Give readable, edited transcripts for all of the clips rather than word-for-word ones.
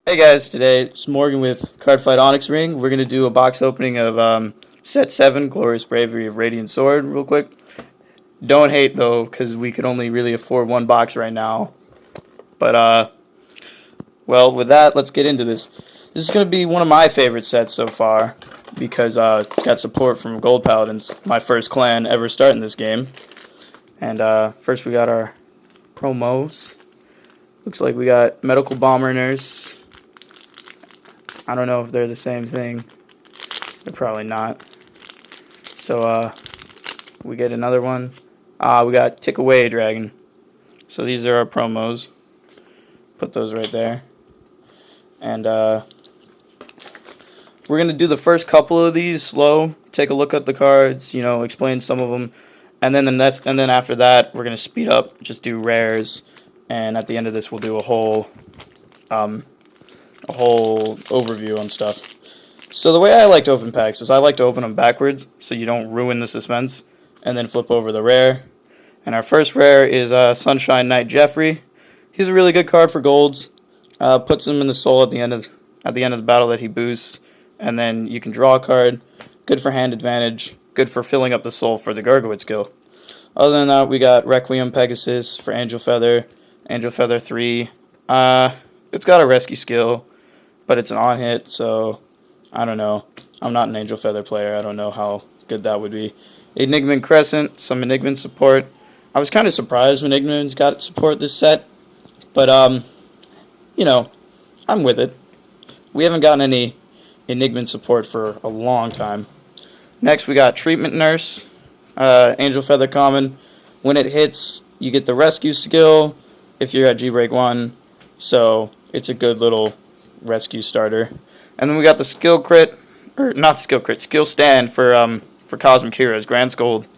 Hey guys, today it's Morgan with Cardfight Onyx Ring. We're going to do a box opening of Set 7, Glorious Bravery of Radiant Sword, real quick. Don't hate though, because we could only really afford one box right now. But, well, with that, let's get into this. This is going to be one of my favorite sets so far, because it's got support from Gold Paladins, my first clan ever starting this game. And first we got our promos. Looks like we got Medical Bomber Nurse. I don't know if they're the same thing. They're probably not. So, we get another one. We got Tick Away Dragon. So these are our promos. Put those right there. And, we're going to do the first couple of these slow. Take a look at the cards, you know, explain some of them. And then after that, we're going to speed up, just do rares. And at the end of this, we'll do a whole overview on stuff. So the way I like to open packs is I like to open them backwards so you don't ruin the suspense, and then flip over the rare. And our first rare is Sunshine Knight Jeffrey. He's a really good card for golds. Puts him in the soul at the end of the battle that he boosts, and then you can draw a card. Good for hand advantage. Good for filling up the soul for the Gargoyle skill. Other than that, we got Requiem Pegasus for Angel Feather. Angel Feather 3. It's got a rescue skill, but it's an on-hit, so I don't know. I'm not an Angel Feather player. I don't know how good that would be. Enigman Crescent, some Enigman support. I was kind of surprised when Enigman's got support this set, but, you know, I'm with it. We haven't gotten any Enigman support for a long time. Next, we got Treatment Nurse, Angel Feather common. When it hits, you get the rescue skill if you're at G-Break 1, so it's a good little rescue starter. And then we got the skill crit, or not skill crit, skill stand for Cosmic Heroes, Grand Scold.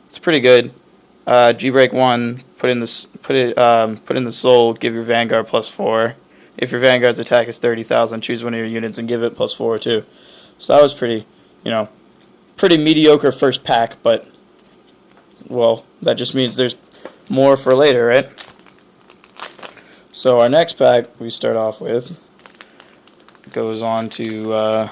It's pretty good. G-Break 1, put in the soul, give your Vanguard +4. If your Vanguard's attack is 30,000, choose one of your units and give it +4 too. So that was pretty mediocre first pack, but, well, that just means there's more for later, right? So our next pack we start off with goes on to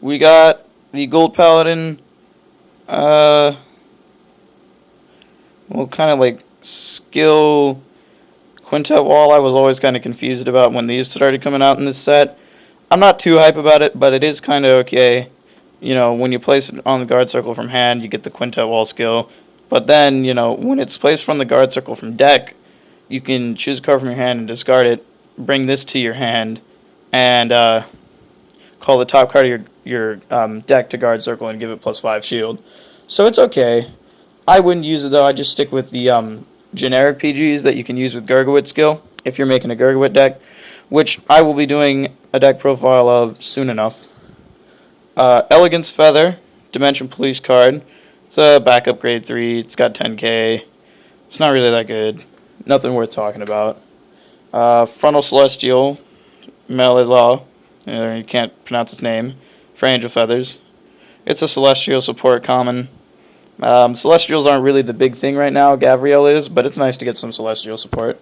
we got the Gold Paladin well, kind of like skill quintet wall. I was always kind of confused about when these started coming out in this set. I'm not too hype about it, but it is kind of okay. You know, when you place it on the guard circle from hand, you get the quintet wall skill. But then, you know, when it's placed from the guard circle from deck, you can choose a card from your hand and discard it, bring this to your hand, and call the top card of your deck to guard circle and give it +5 shield. So it's okay. I wouldn't use it, though. I just stick with the generic PGs that you can use with Gargoyle skill if you're making a Gargoyle deck, which I will be doing a deck profile of soon enough. Elegance Feather, Dimension Police card. It's a backup grade 3. It's got 10k. It's not really that good. Nothing worth talking about. Frontal Celestial, Melidlaw. You can't pronounce his name. For Angel Feathers. It's a Celestial support common. Celestials aren't really the big thing right now. Gavriel is, but it's nice to get some Celestial support.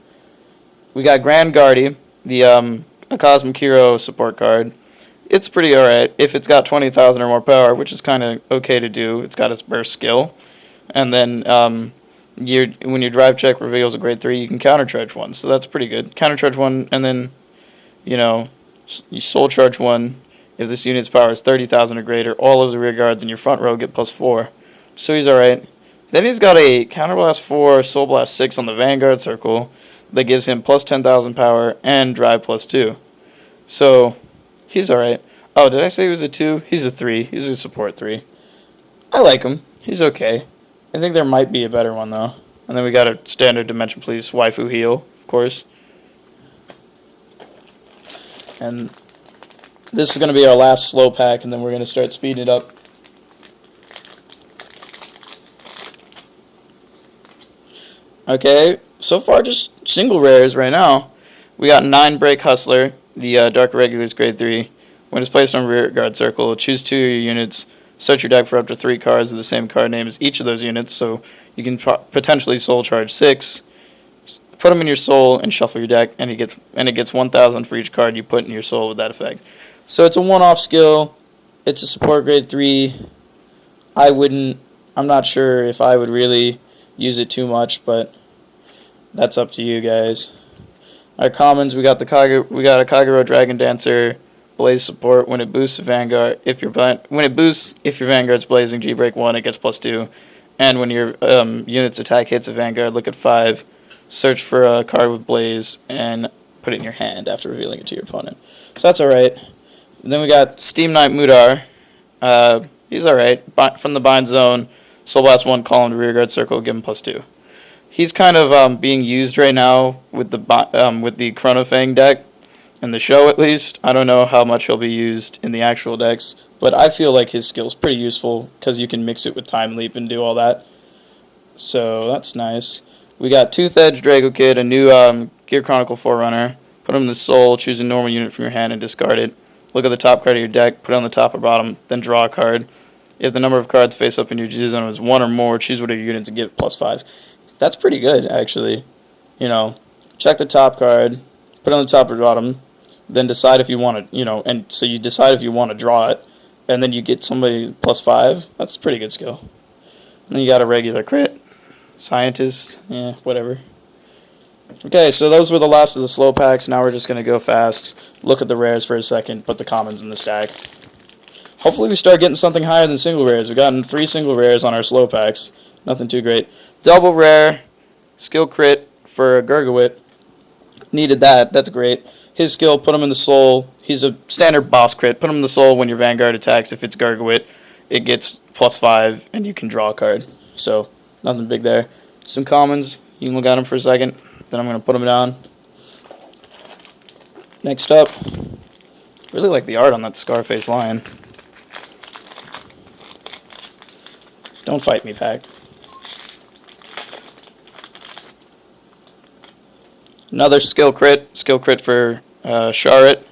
We got Grand Guardian, a Cosmic Hero support card. It's pretty alright if it's got 20,000 or more power, which is kind of okay to do. It's got its burst skill. And then when your drive check reveals a grade 3, you can countercharge 1. So that's pretty good. Countercharge 1, and then, you know, you soul charge 1. If this unit's power is 30,000 or greater, all of the rear guards in your front row get +4. So he's alright. Then he's got a Counterblast 4, Soul Blast 6 on the Vanguard circle that gives him +10,000 power and drive +2. So he's alright. Oh, did I say he was a 2? He's a 3. He's a support 3. I like him. He's okay. I think there might be a better one, though. And then we got a standard Dimension Police Waifu Heal, of course. And this is going to be our last slow pack, and then we're going to start speeding it up. Okay, so far just single rares right now. We got 9 Break Hustler, the Dark Regulars grade 3. When it's placed on rear guard circle, choose 2 of your units, search your deck for up to 3 cards with the same card name as each of those units, so You can potentially soul charge 6, put them in your soul, and shuffle your deck, and it gets 1,000 for each card you put in your soul with that effect. So it's a one-off skill. It's a support grade 3. I'm not sure if I would really use it too much, but that's up to you guys. Our commons, we got a Kagero Dragon Dancer, Blaze support. When it boosts Vanguard, if your Vanguard's blazing G-Break 1, it gets +2. And when your unit's attack hits a Vanguard, look at 5, search for a card with Blaze, and put it in your hand after revealing it to your opponent. So that's alright. Then we got Steam Knight Mudar. He's alright. From the bind zone, Soul Blast 1, call him to rearguard circle, give him +2. He's kind of being used right now with the Chrono Fang deck, in the show at least. I don't know how much he'll be used in the actual decks, but I feel like his skill's pretty useful because you can mix it with Time Leap and do all that. So that's nice. We got Tooth Edge Drago Kid, a new Gear Chronicle Forerunner. Put him in the soul, choose a normal unit from your hand and discard it. Look at the top card of your deck, put it on the top or bottom, then draw a card. If the number of cards face up in your G zone is 1 or more, choose whatever units and give it +5. That's pretty good, actually. You know, check the top card, put it on the top or bottom, then decide if you want to, and so you decide if you want to draw it, and then you get somebody +5. That's a pretty good skill. And then you got a regular crit, scientist, yeah, whatever. Okay, so those were the last of the slow packs. Now we're just going to go fast, look at the rares for a second, put the commons in the stack. Hopefully we start getting something higher than single rares. We've gotten 3 single rares on our slow packs. Nothing too great. Double rare, skill crit for Gurgawit. Needed that. That's great. His skill, put him in the soul. He's a standard boss crit. Put him in the soul when your Vanguard attacks. If it's Gurgawit, it gets +5, and you can draw a card. So, nothing big there. Some commons. You can look at them for a second. Then I'm going to put them down. Next up, really like the art on that Scarface lion. Don't fight me, pack. Another skill crit for Charlotte.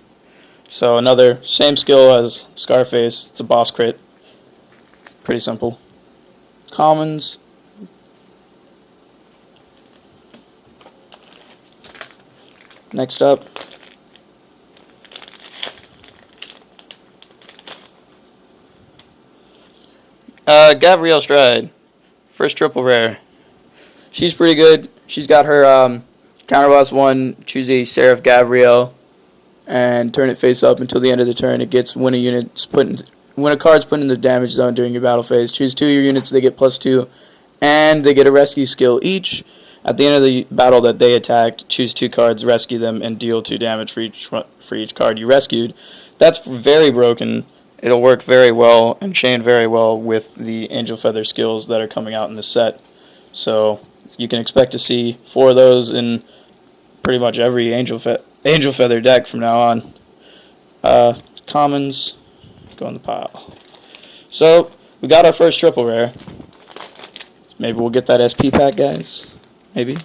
So another same skill as Scarface. It's a boss crit. It's pretty simple. Commons. Next up. Gabrielle Stride. First triple rare. She's pretty good. She's got her counterblast 1, choose a Seraph Gabrielle, and turn it face up until the end of the turn. It gets when a card's put in the damage zone during your battle phase. Choose 2 of your units, they get +2, and they get a rescue skill each. At the end of the battle that they attacked, choose 2 cards, rescue them, and deal 2 damage for each card you rescued. That's very broken. It'll work very well and chain very well with the Angel Feather skills that are coming out in this set. So you can expect to see 4 of those in pretty much every Angel Feather deck from now on. Commons, go in the pile. So we got our first triple rare. Maybe we'll get that SP pack, guys. Maybe.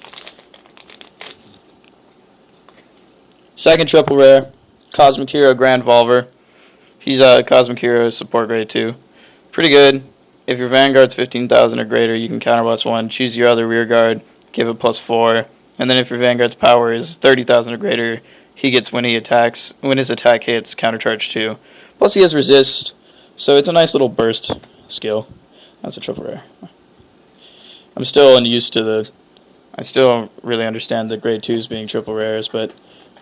Second triple rare, Cosmic Hero Grand Volver. He's a Cosmic Hero support grade 2. Pretty good. If your Vanguard's 15,000 or greater, you can counterblast 1, choose your other rear guard, give it +4, and then if your Vanguard's power is 30,000 or greater, he gets when his attack hits, countercharge 2. Plus he has resist, so it's a nice little burst skill. That's a triple rare. I still don't really understand the grade 2s being triple rares, but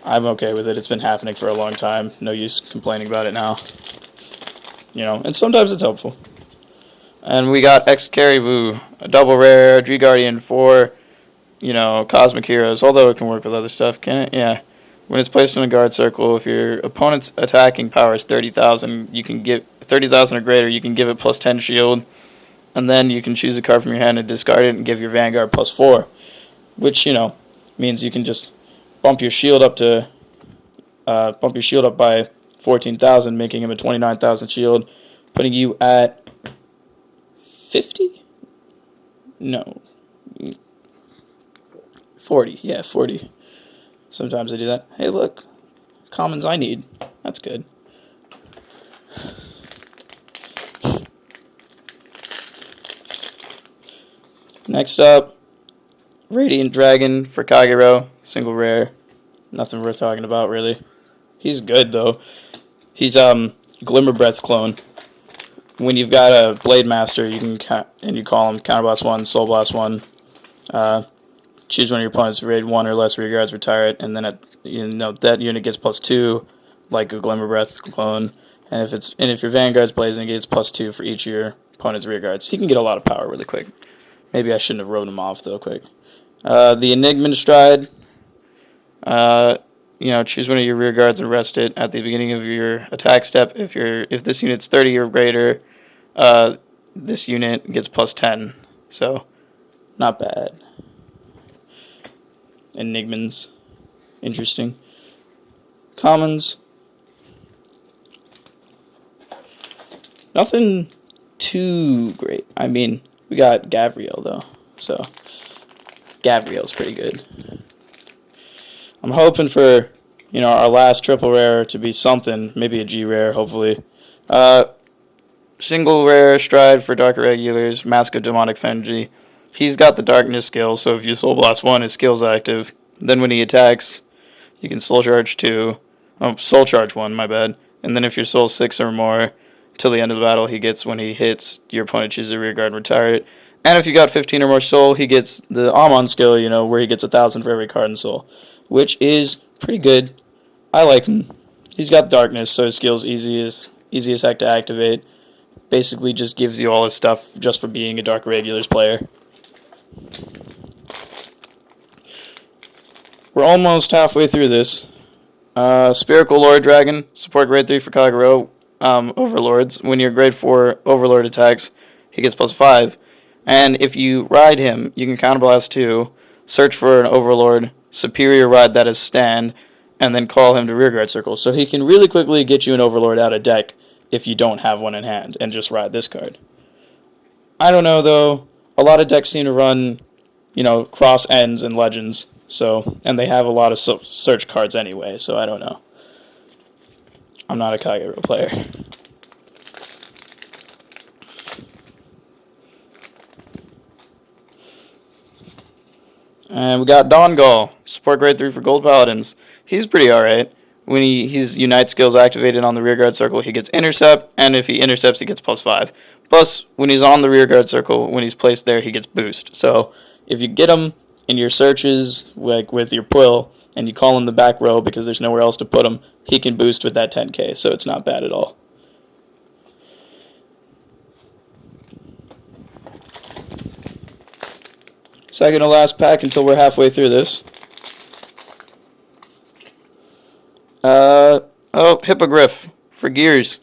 I'm okay with it. It's been happening for a long time. No use complaining about it now. And sometimes it's helpful. And we got Excarivu, a double rare, G-Guardian 4, Cosmic Heroes, although it can work with other stuff, can it? Yeah. When it's placed in a guard circle, if your opponent's attacking power is 30,000, you can give 30,000 or greater, you can give it +10 shield, and then you can choose a card from your hand and discard it and give your Vanguard +4, which, means you can just bump your shield up by 14,000, making him a 29,000 shield, putting you at 50? No. 40. Yeah, 40. Sometimes I do that. Hey, look. Commons I need. That's good. Next up, Radiant Dragon for Kagero, single rare. Nothing worth talking about, really. He's good, though. He's Glimmer Breath clone. When you've got a Blade Master, you can and you call him Counterblast 1, Soul Blast 1. Choose one of your opponents, raid 1 or less rear guards, retire it, and then that unit gets +2, like a Glimmer Breath clone. And if your Vanguard's blazing, it gets +2 for each of your opponent's rear guards. He can get a lot of power really quick. Maybe I shouldn't have wrote him off though quick. The Enigma Stride. Choose one of your rear guards and rest it at the beginning of your attack step. If this unit's 30 or greater, this unit gets +10. So, not bad. Enigmans. Interesting. Commons. Nothing too great. I mean, we got Gavriel, though. So, Gavriel's pretty good. I'm hoping for, our last triple rare to be something. Maybe a G rare, hopefully. Single rare Stride for Dark Irregulars. Mask of Demonic Frenzy. He's got the Darkness skill, so if you Soul Blast 1, his skill's active. Then when he attacks, you can Soul Charge 2. Oh, Soul Charge 1, my bad. And then if you're Soul 6 or more, till the end of the battle, when he hits, your opponent chooses a rear guard and retire it. And if you got 15 or more Soul, he gets the Amon skill, where he gets 1,000 for every card in Soul. Which is pretty good. I like him. He's got Darkness, so his skill's easy as heck to activate. Basically just gives you all his stuff just for being a Dark Regulars player. We're almost halfway through this. Spherical Lord Dragon, support grade 3 for Kagero Overlords. When your grade 4 Overlord attacks, he gets +5. And if you ride him, you can counterblast 2, search for an Overlord, superior ride that is stand, and then call him to rearguard circle. So he can really quickly get you an Overlord out of deck if you don't have one in hand, and just ride this card. I don't know, though. A lot of decks seem to run, cross ends and legends. And they have a lot of search cards anyway, so I don't know. I'm not a Kagero player. And we got Dawngull, support grade 3 for Gold Paladins. He's pretty alright. When his Unite skill's activated on the rearguard circle, he gets Intercept, and if he intercepts, he gets +5. Plus, when he's on the rearguard circle, when he's placed there, he gets Boost. So, if you get him in your searches, like with your Quill, and you call him the back row because there's nowhere else to put him, he can boost with that 10k, so it's not bad at all. Second to last pack until we're halfway through this. Hippogriff for Gears.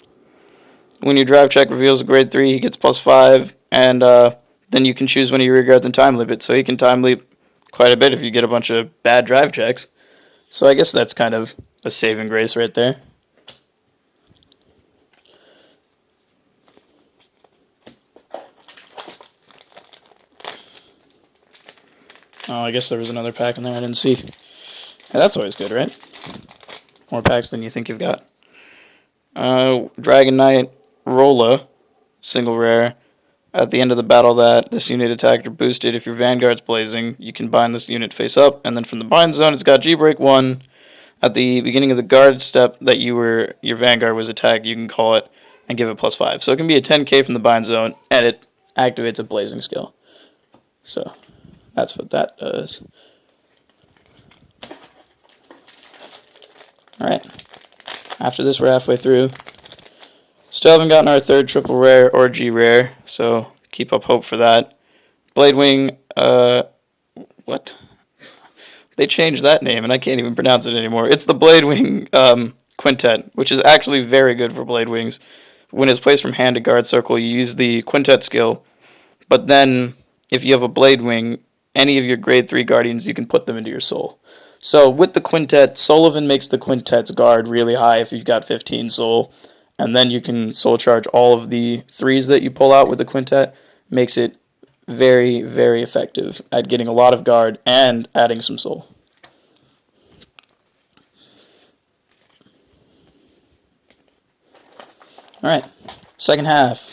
When your drive check reveals a grade 3, he gets +5, and then you can choose one of your rear guards and time leap it, so he can time leap quite a bit if you get a bunch of bad drive checks. So I guess that's kind of a saving grace right there. Oh, I guess there was another pack in there I didn't see. Yeah, that's always good, right? More packs than you think you've got. Dragon Knight Rolla, single rare. At the end of the battle that this unit attacked or boosted, if your Vanguard's blazing, you can bind this unit face up, and then from the bind zone, it's got G-Break 1. At the beginning of the guard step that your Vanguard was attacked, you can call it and give it +5. So it can be a 10k from the bind zone, and it activates a blazing skill. So that's what that does. Alright. After this, we're halfway through. Still haven't gotten our third triple rare or G rare, so keep up hope for that. Bladewing, what? They changed that name, and I can't even pronounce it anymore. It's the Bladewing Quintet, which is actually very good for Bladewings. When it's placed from hand to guard circle, you use the Quintet skill, but then if you have a Bladewing, any of your grade 3 Guardians, you can put them into your soul. So with the Quintet, Sullivan makes the Quintet's guard really high if you've got 15 soul. And then you can soul charge all of the 3s that you pull out with the Quintet. Makes it very, very effective at getting a lot of guard and adding some soul. Alright, second half.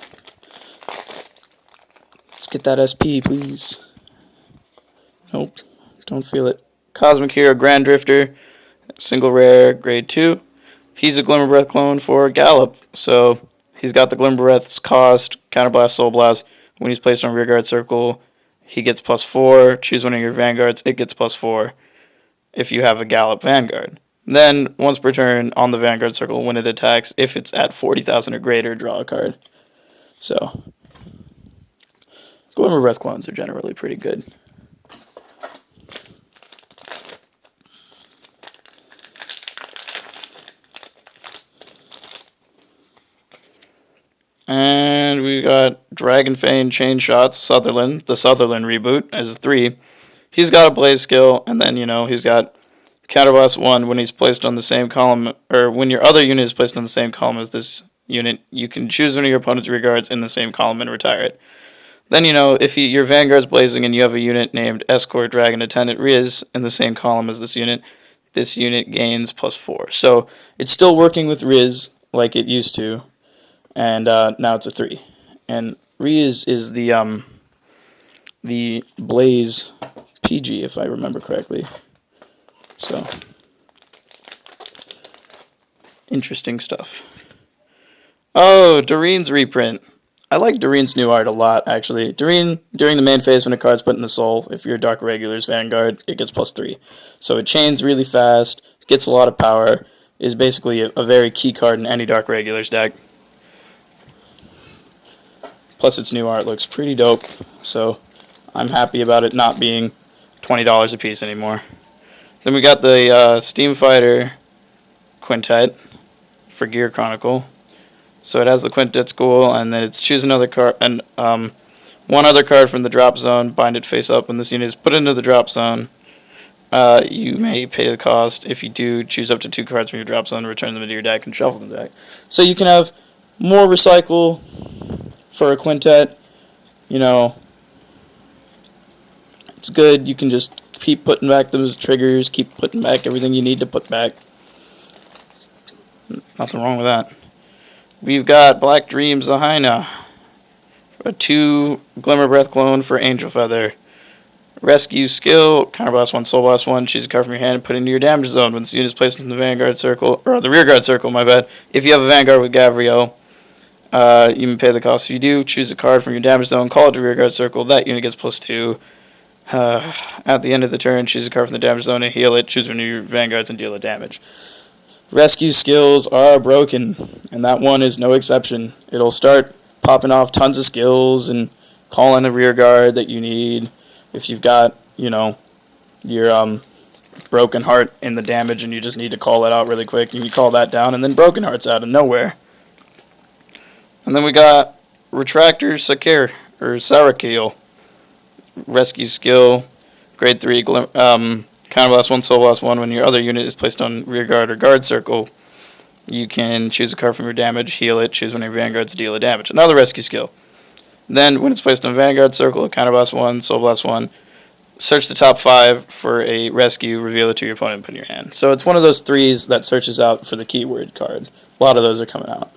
Let's get that SP, please. Nope, don't feel it. Cosmic Hero Grand Drifter, single rare, grade 2. He's a Glimmer Breath clone for Gallop, so he's got the Glimmer Breath's cost, Counterblast, Soul Blast. When he's placed on rearguard circle, he gets +4. Choose one of your Vanguards, it gets +4 if you have a Gallop Vanguard. Then, once per turn, on the Vanguard circle, when it attacks, if it's at 40,000 or greater, draw a card. So, Glimmer Breath clones are generally pretty good. And we got Dragonfane Chain Shots, Sutherland, the Sutherland reboot, as a 3. He's got a Blaze skill, and then, he's got Counterblast 1 when he's placed on the same column, or when your other unit is placed on the same column as this unit, you can choose one of your opponent's rearguards in the same column and retire it. Then, if your Vanguard's blazing and you have a unit named Escort Dragon Attendant Riz in the same column as this unit gains +4. So, it's still working with Riz like it used to. And now it's a 3. And Riz is the Blaze PG, if I remember correctly. So, interesting stuff. Oh, Doreen's reprint. I like Doreen's new art a lot, actually. Doreen, during the main phase when a card's put in the soul, if you're Dark Regular's Vanguard, it gets +3. So it chains really fast, gets a lot of power, is basically a very key card in any Dark Regular's deck. Plus, its new art looks pretty dope, so I'm happy about it not being $20 a piece anymore. Then we got the Steam Fighter Quintet for Gear Chronicle. So it has the Quintet School, and then it's choose another card, and one other card from the drop zone, bind it face up, when this unit is put into the drop zone. You may pay the cost. If you do, choose up to 2 cards from your drop zone, return them into your deck, and shuffle the deck. So you can have more recycle for a quintet. It's good. You can just keep putting back those triggers, keep putting back everything you need to put back. Nothing wrong with that. We've got Black Dreams Lahaina, a 2 Glimmer Breath clone for Angel Feather. Rescue skill, Counterblast 1, Soul Blast 1, choose a card from your hand and put it into your damage zone. When this unit is placed in the Vanguard circle, or the Rearguard circle, my bad. If you have a Vanguard with Gavriel, you may pay the cost. If you do, choose a card from your damage zone, call it to Rearguard circle, that unit gets +2. At the end of the turn, choose a card from the damage zone and heal it, choose one of your Vanguards and deal it damage. Rescue skills are broken, and that one is no exception. It'll start popping off tons of skills and calling a Rearguard that you need. If you've got, your Broken Heart in the damage and you just need to call it out really quick, and you call that down, and then Broken Heart's out of nowhere. And then we got Retractor Sakir, or Sarakeel. Rescue skill, grade 3, Counterblast 1, Soul Blast 1. When your other unit is placed on Rearguard or Guard circle, you can choose a card from your damage, heal it, choose one of your Vanguards, deal a damage. Another rescue skill. Then, when it's placed on Vanguard circle, Counterblast 1, Soul Blast 1, search the top 5 for a rescue, reveal it to your opponent, and put in your hand. So it's one of those 3s that searches out for the keyword card. A lot of those are coming out.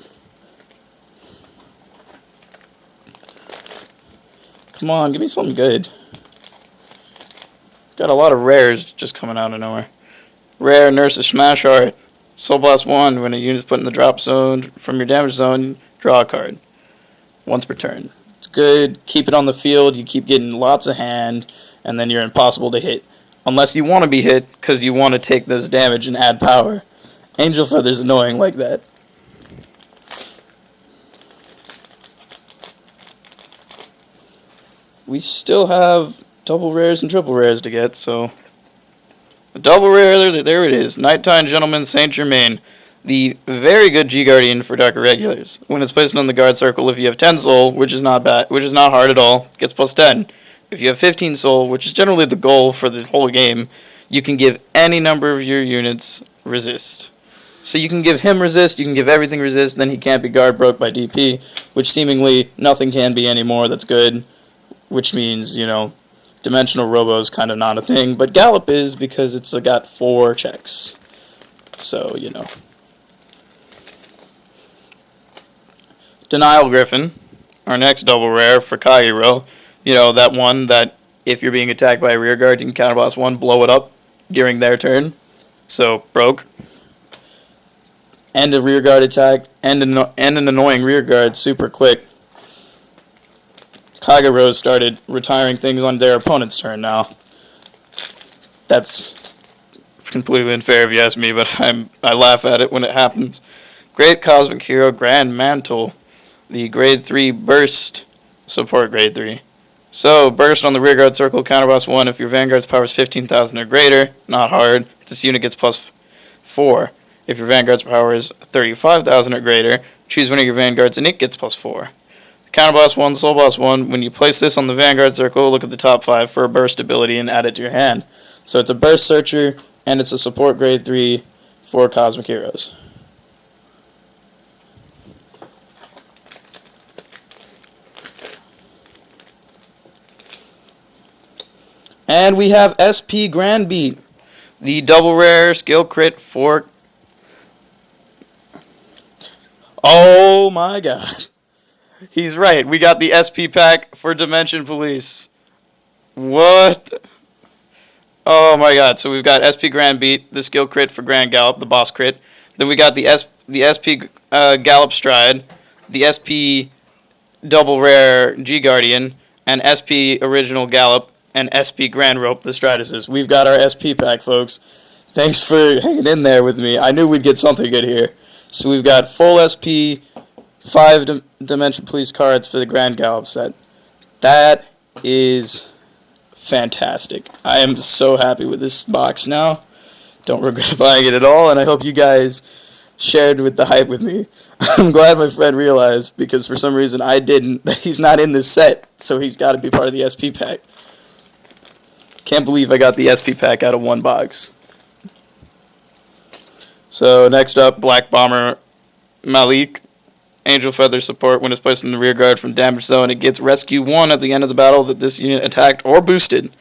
Come on, give me something good. Got a lot of rares just coming out of nowhere. Rare Nurse's Smash Heart. Soul Blast 1. When a unit is put in the drop zone from your damage zone, draw a card. Once per turn. It's good. Keep it on the field. You keep getting lots of hand, and then you're impossible to hit. Unless you want to be hit, because you want to take those damage and add power. Angel Feather's annoying like that. We still have double rares and triple rares to get, so a double rare, there it is. Nighttime Gentleman Saint Germain, the very good G Guardian for Dark Irregulars. When it's placed on the guard circle, if you have 10 soul, which is not bad, which is not hard at all, gets +10. If you have 15 soul, which is generally the goal for the whole game, you can give any number of your units resist. So you can give him resist, you can give everything resist, then he can't be guard broke by DP, which seemingly nothing can be anymore. That's good. Which means, Dimensional Robo is kind of not a thing, but Gallop is because it's got 4 checks. So, Denial Griffin, our next double rare for Kairo. That one that if you're being attacked by a rear guard, you can counterblast 1, blow it up during their turn. So, broke. End a rear guard attack, and an annoying rear guard super quick. Kagero started retiring things on their opponent's turn now. That's completely unfair if you ask me, but I laugh at it when it happens. Great Cosmic Hero Grand Mantle. The grade 3 burst support grade 3. So, burst on the rear guard circle, counterblast 1 if your Vanguard's power is 15,000 or greater. Not hard. This unit gets plus 4. If your Vanguard's power is 35,000 or greater, choose one of your Vanguards and it gets plus 4. Counterblast 1, Soul Blast 1. When you place this on the Vanguard circle, look at the top 5 for a burst ability and add it to your hand. So it's a burst searcher, and it's a support grade 3 for Cosmic Heroes. And we have SP Grand Beat, the double rare skill crit for... Oh my god. He's right. We got the SP pack for Dimension Police. What? Oh my god. So we've got SP Grand Beat, the skill crit for Grand Gallop, the boss crit. Then we got the SP Gallop Stride, the SP double rare G Guardian, and SP Original Gallop, and SP Grand Rope, the Striduses. We've got our SP pack, folks. Thanks for hanging in there with me. I knew we'd get something good here. So we've got full SP, 5 Dimension Police cards for the Grand Gallop set. That is fantastic. I am so happy with this box now. Don't regret buying it at all, and I hope you guys shared with the hype with me. I'm glad my friend realized, because for some reason I didn't, that he's not in this set, so he's got to be part of the SP pack. Can't believe I got the SP pack out of one box. So next up, Black Bomber Malik. Angel Feather support. When it's placed in the rear guard from damage zone, it gets rescue 1 at the end of the battle that this unit attacked or boosted.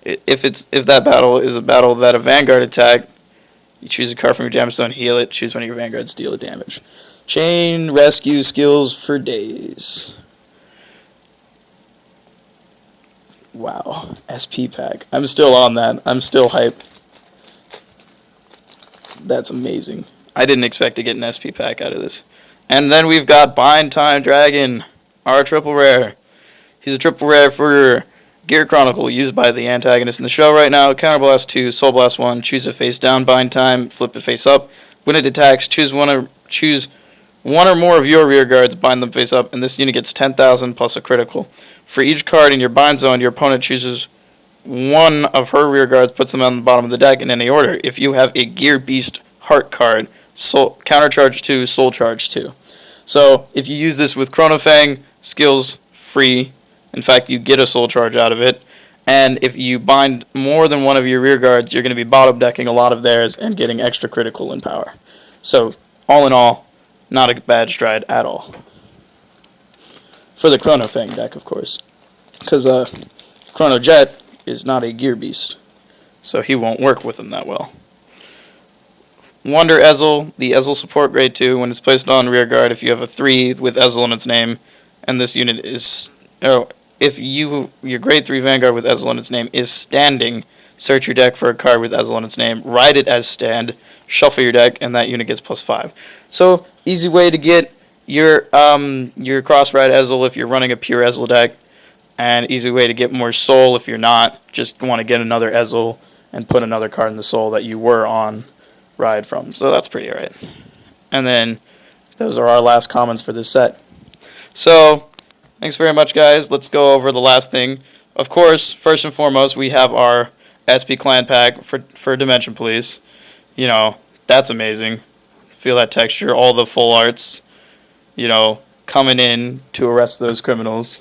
If that battle is a battle that a Vanguard attack, you choose a card from your damage zone, heal it, choose one of your Vanguards, deal the damage. Chain rescue skills for days. Wow, SP pack. I'm still on that. I'm still hyped. That's amazing. I didn't expect to get an SP pack out of this. And then we've got Bind Time Dragon, our triple rare. He's a triple rare for Gear Chronicle, used by the antagonist in the show right now. Counterblast 2, Soul Blast 1, choose it face down, Bind Time, flip it face up. When it attacks, choose one or more of your rear guards, bind them face up, and this unit gets 10,000 plus a critical. For each card in your bind zone, your opponent chooses one of her rear guards, puts them on the bottom of the deck in any order. If you have a Gear Beast Heart card, Countercharge 2, Soul Charge 2. So, if you use this with Chronofang, skills free. In fact, you get a Soul Charge out of it. And if you bind more than one of your rear guards, you're going to be bottom decking a lot of theirs and getting extra critical in power. So, all in all, not a bad stride at all. For the Chronofang deck, of course. Because Chrono Jet is not a Gear Beast. So he won't work with them that well. Wonder Ezel, the Ezel support grade 2, when it's placed on rear guard, if you have a 3 with Ezel in its name, and this unit is... if your grade 3 Vanguard with Ezel in its name is standing, search your deck for a card with Ezel in its name, write it as stand, shuffle your deck, and that unit gets plus 5. So, easy way to get your cross-ride Ezel if you're running a pure Ezel deck, and easy way to get more soul if you're not, just want to get another Ezel and put another card in the soul that you were on ride from. So that's pretty alright. And then, those are our last comments for this set. So, thanks very much, guys. Let's go over the last thing. Of course, first and foremost, we have our SP Clan pack for Dimension Police. You know, that's amazing. Feel that texture, all the full arts, you know, coming in to arrest those criminals.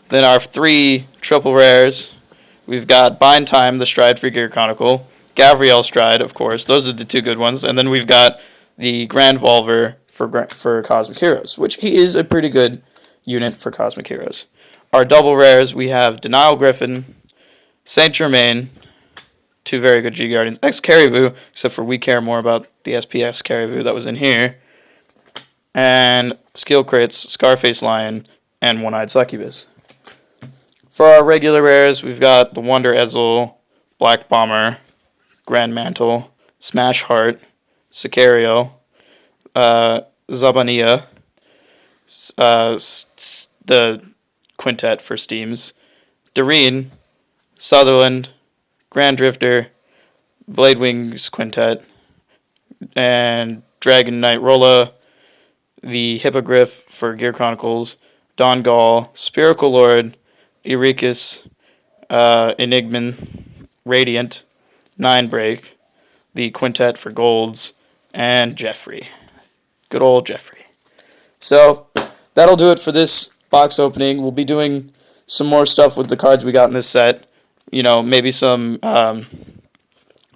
Then our 3 triple rares. We've got Bind Time, the Stride for Gear Chronicle. Gavriel Stride, of course. Those are the 2 good ones. And then we've got the Grand Volver for Cosmic Heroes, which he is a pretty good unit for Cosmic Heroes. Our double rares, we have Denial Griffin, Saint Germain, 2 very good G Guardians, X Caribou, except for we care more about the SPS Caribou that was in here, and Skill Crits, Scarface Lion, and One-Eyed Succubus. For our regular rares, we've got the Wonder Ezel, Black Bomber, Grand Mantle, Smash Heart, Sicario, Zabania, the Quintet for Steams, Doreen, Sutherland, Grand Drifter, Blade Wings Quintet, and Dragon Knight Rolla, the Hippogriff for Gear Chronicles, Don Gall, Spherical Lord, Eurekus, Enigman, Radiant, Nine Break, the Quintet for Golds, and Jeffrey. Good old Jeffrey. So, that'll do it for this box opening. We'll be doing some more stuff with the cards we got in this set. You know, maybe some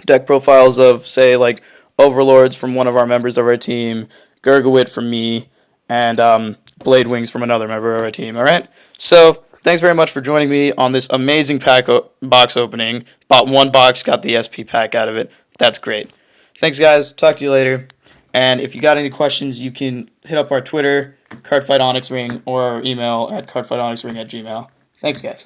deck profiles of, say, like, Overlords from one of our members of our team, Gurgawit from me, and Blade Wings from another member of our team, alright? So, thanks very much for joining me on this amazing box opening. Bought one box, got the SP pack out of it. That's great. Thanks, guys. Talk to you later. And if you got any questions, you can hit up our Twitter, Cardfight Onyx Ring, or our email at cardfightonyxring@gmail.com. Thanks, guys.